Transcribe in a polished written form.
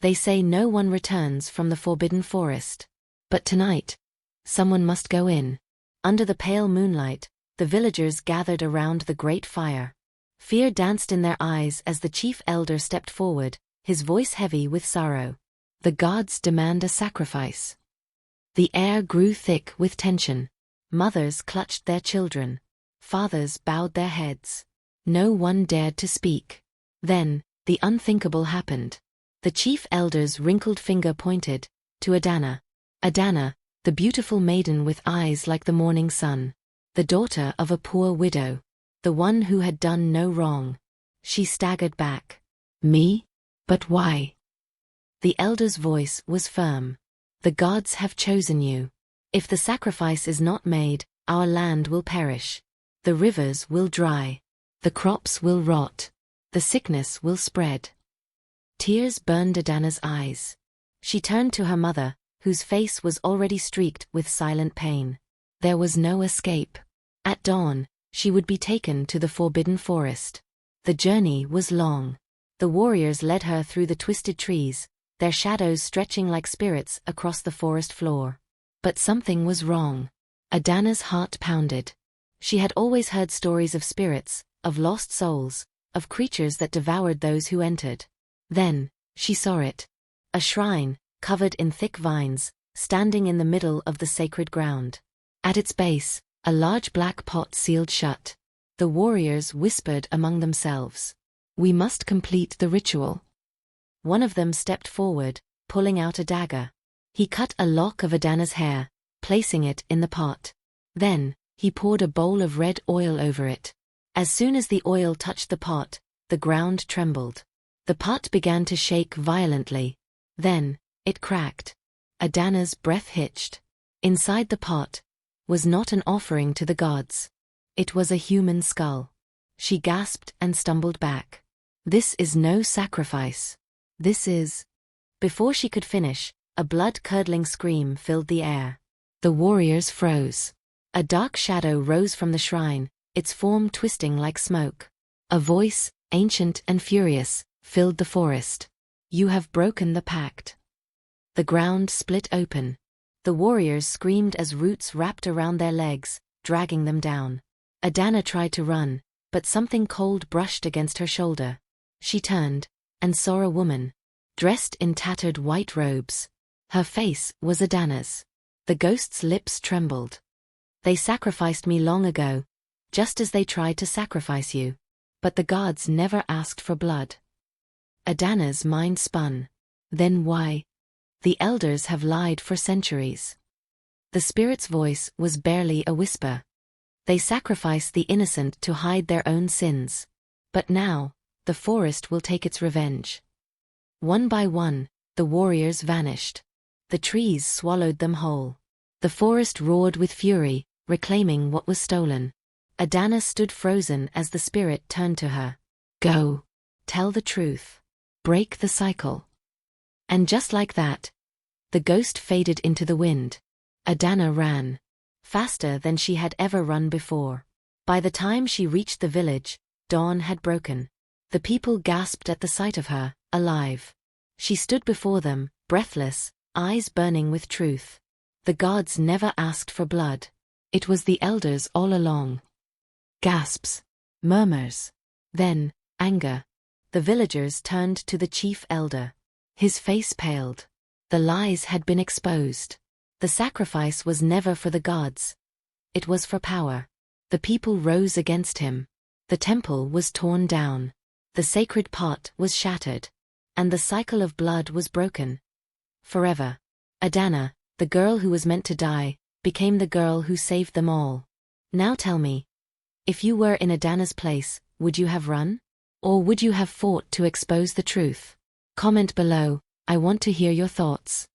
They say no one returns from the forbidden forest. But tonight, someone must go in. Under the pale moonlight, the villagers gathered around the great fire. Fear danced in their eyes as the chief elder stepped forward, his voice heavy with sorrow. The gods demand a sacrifice. The air grew thick with tension. Mothers clutched their children. Fathers bowed their heads. No one dared to speak. Then, the unthinkable happened. The chief elder's wrinkled finger pointed to Adana. Adana, the beautiful maiden with eyes like the morning sun. The daughter of a poor widow. The one who had done no wrong. She staggered back. Me? But why? The elder's voice was firm. The gods have chosen you. If the sacrifice is not made, our land will perish. The rivers will dry. The crops will rot. The sickness will spread. Tears burned Adana's eyes. She turned to her mother, whose face was already streaked with silent pain. There was no escape. At dawn, she would be taken to the forbidden forest. The journey was long. The warriors led her through the twisted trees, their shadows stretching like spirits across the forest floor. But something was wrong. Adana's heart pounded. She had always heard stories of spirits, of lost souls, of creatures that devoured those who entered. Then, she saw it. A shrine, covered in thick vines, standing in the middle of the sacred ground. At its base, a large black pot sealed shut. The warriors whispered among themselves. We must complete the ritual. One of them stepped forward, pulling out a dagger. He cut a lock of Adana's hair, placing it in the pot. Then, he poured a bowl of red oil over it. As soon as the oil touched the pot, the ground trembled. The pot began to shake violently. Then, it cracked. Adana's breath hitched. Inside the pot was not an offering to the gods. It was a human skull. She gasped and stumbled back. This is no sacrifice. This is... Before she could finish, a blood-curdling scream filled the air. The warriors froze. A dark shadow rose from the shrine, its form twisting like smoke. A voice, ancient and furious, filled the forest. You have broken the pact. The ground split open. The warriors screamed as roots wrapped around their legs, dragging them down. Adana tried to run, but something cold brushed against her shoulder. She turned, and saw a woman, dressed in tattered white robes. Her face was Adana's. The ghost's lips trembled. They sacrificed me long ago, just as they tried to sacrifice you. But the gods never asked for blood. Adana's mind spun. Then why? The elders have lied for centuries. The spirit's voice was barely a whisper. They sacrificed the innocent to hide their own sins. But now, the forest will take its revenge. One by one, the warriors vanished. The trees swallowed them whole. The forest roared with fury, reclaiming what was stolen. Adana stood frozen as the spirit turned to her. Go. Tell the truth. Break the cycle. And just like that, the ghost faded into the wind. Adana ran. Faster than she had ever run before. By the time she reached the village, dawn had broken. The people gasped at the sight of her, alive. She stood before them, breathless, eyes burning with truth. The gods never asked for blood. It was the elders all along. Gasps. Murmurs. Then, anger. The villagers turned to the chief elder. His face paled. The lies had been exposed. The sacrifice was never for the gods. It was for power. The people rose against him. The temple was torn down. The sacred pot was shattered. And the cycle of blood was broken. Forever. Adana, the girl who was meant to die, became the girl who saved them all. Now tell me, if you were in Adana's place, would you have run? Or would you have fought to expose the truth? Comment below, I want to hear your thoughts.